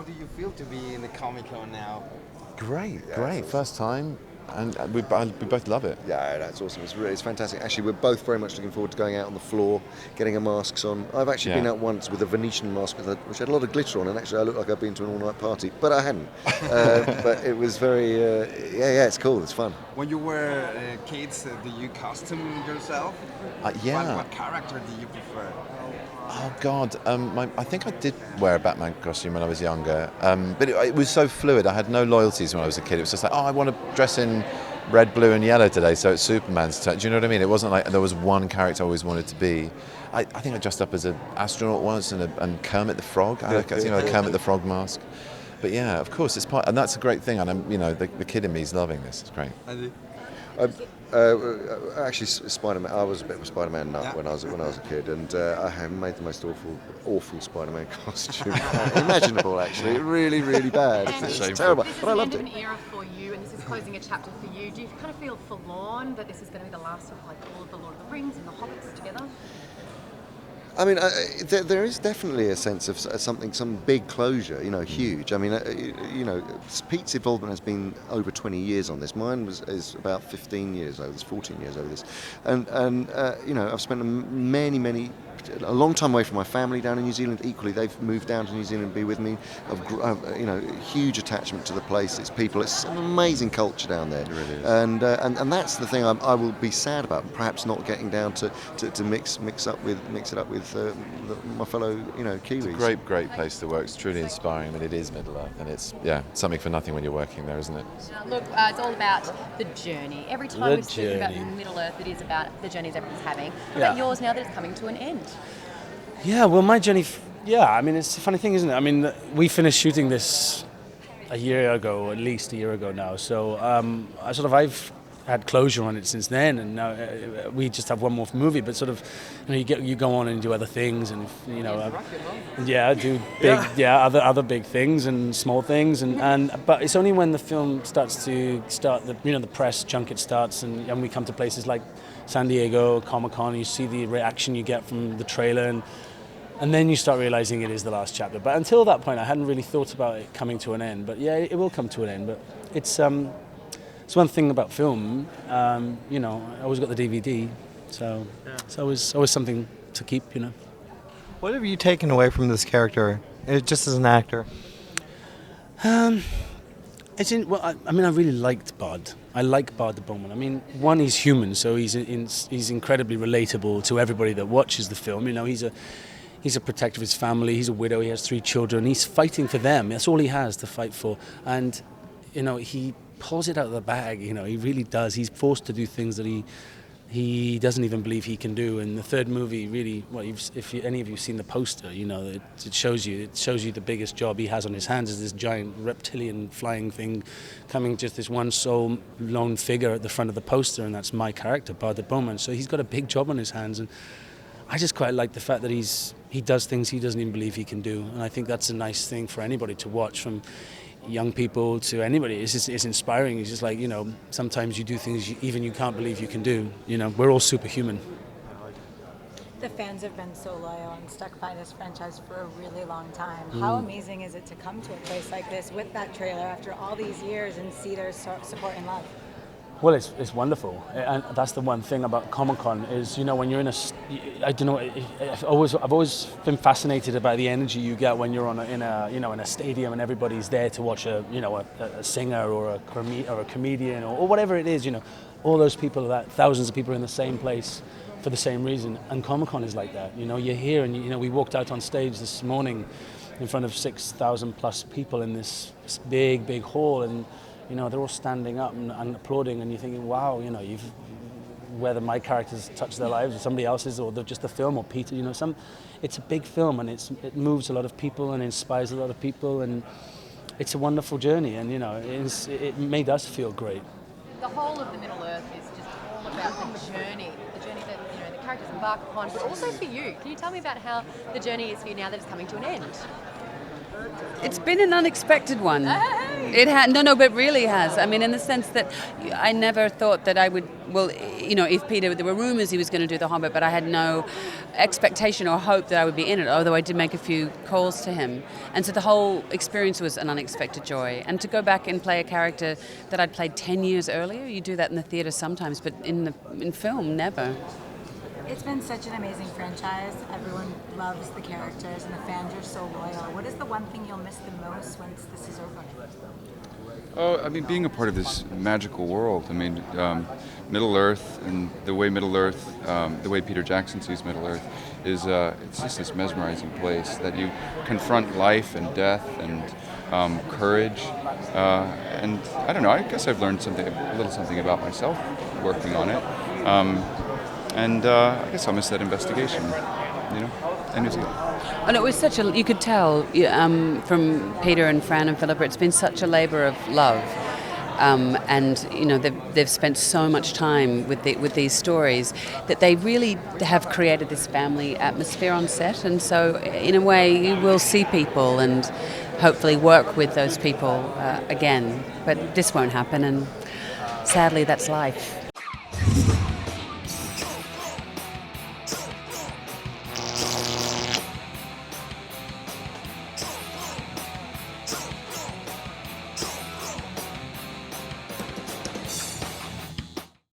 do you feel to be in the Comic-Con now? Great. Awesome. First time, and we both love it. Yeah, that's awesome. It's fantastic. Actually, we're both very much looking forward to going out on the floor, getting our masks on. I've actually been out once with a Venetian mask which had a lot of glitter on, and actually I looked like I'd been to an all-night party, but I hadn't. But it was very, it's cool. It's fun. When you were kids, do you costume yourself? Yeah. What character do you prefer? Oh God, I think I did wear a Batman costume when I was younger, but it was so fluid. I had no loyalties when I was a kid. It was just like, I want to dress in red, blue and yellow today, so it's Superman's turn. Do you know what I mean? It wasn't like there was one character I always wanted to be. I think I dressed up as an astronaut once and Kermit the Frog. I think a Kermit the Frog mask. But yeah, of course, it's part, and that's a great thing. And the kid in me is loving this. It's great. Actually, Spider-Man. I was a bit of a Spider-Man nut when I was a kid, and I have made the most awful Spider-Man costume imaginable. Actually, really, really bad. It's terrible, but I loved it. This is the end of an era for you, and this is closing a chapter for you. Do you kind of feel forlorn that this is going to be the last of like all of the Lord of the Rings and the Hobbits together? I mean, there is definitely a sense of some big closure, huge. I mean, Pete's involvement has been over 20 years on this. Mine is about 15 years over this, 14 years over this. And I've spent a long time away from my family down in New Zealand. Equally, they've moved down to New Zealand to be with me. I've huge attachment to the place, its people. It's an amazing culture down there. It really is. And that's the thing I will be sad about, perhaps not getting down to mix it up with my fellow Kiwis. It's a great place to work. It's truly inspiring. I mean, it is Middle Earth, and it's something for nothing when you're working there, isn't it? Look, it's all about the journey. Every time we speak about Middle Earth, it is about the journeys everyone's having. What about yours now that it's coming to an end? Yeah, well, my journey, I mean, it's a funny thing, isn't it? I mean, we finished shooting this at least a year ago now. So I've had closure on it since then, and now we just have one more movie. But sort of, you go on and do other things, and do big, other big things and small things, but it's only when the film starts the press junket starts, and we come to places like San Diego, Comic-Con, you see the reaction you get from the trailer, and then you start realizing it is the last chapter. But until that point, I hadn't really thought about it coming to an end. But yeah, it will come to an end. But it's one thing about film. I always got the DVD, so it's always something to keep. What have you taken away from this character, just as an actor? I really liked Bard. I like Bard the Bowman. I mean, one, he's human, so he's incredibly relatable to everybody that watches the film. He's a protector of his family. He's a widow. He has 3 children. He's fighting for them. That's all he has to fight for. And he pulls it out of the bag. He really does. He's forced to do things that he doesn't even believe he can do. And the third movie, really, if any of you've seen the poster, it shows you the biggest job he has on his hands is this giant reptilian flying thing coming, just this one sole lone figure at the front of the poster, and that's my character, Bard the Bowman. So he's got a big job on his hands, and I just quite like the fact that he does things he doesn't even believe he can do, and I think that's a nice thing for anybody to watch, from young people to anybody. It's inspiring. It's just like, sometimes you do things you can't believe you can do. We're all superhuman. The fans have been so loyal and stuck by this franchise for a really long time. How amazing is it to come to a place like this with that trailer after all these years and see their support and love? Well, it's wonderful, and that's the one thing about Comic-Con is, when you're in I've always been fascinated about the energy you get when you're in a stadium and everybody's there to watch a singer or a comedian or whatever it is. All those people, thousands of people are in the same place for the same reason, and Comic-Con is like that. You're here, and we walked out on stage this morning in front of 6,000 plus people in this big hall, and they're all standing up and applauding, and you're thinking, wow, whether my characters touch their lives or somebody else's, or they're just a film, or Peter, it's a big film, and it moves a lot of people and inspires a lot of people, and it's a wonderful journey, and it made us feel great. The whole of the Middle Earth is just all about the journey that the characters embark upon, but also for you. Can you tell me about how the journey is for you now that it's coming to an end? It's been an unexpected one. It had no, but really has. I mean, in the sense that I never thought that I would. Well, you know, if Peter, there were rumours he was going to do The Hobbit, but I had no expectation or hope that I would be in it. Although I did make a few calls to him, and so the whole experience was an unexpected joy. And to go back and play a character that I'd played 10 years earlier, you do that in the theatre sometimes, but in film, never. It's been such an amazing franchise. Everyone loves the characters, and the fans are so loyal. What is the one thing you'll miss the most once this is over? Oh, I mean, being a part of this magical world. I mean, Middle Earth and the way Middle Earth, the way Peter Jackson sees Middle Earth, is it's just this mesmerizing place that you confront life and death and courage. And I don't know. I guess I've learned a little something about myself working on it. And I guess I'll miss that investigation, you know, and New Zealand. And it was you could tell from Peter and Fran and Philippa, it's been such a labour of love. And, you know, they've spent so much time with these stories that they really have created this family atmosphere on set. And so, in a way, you will see people and hopefully work with those people again. But this won't happen, and sadly, that's life.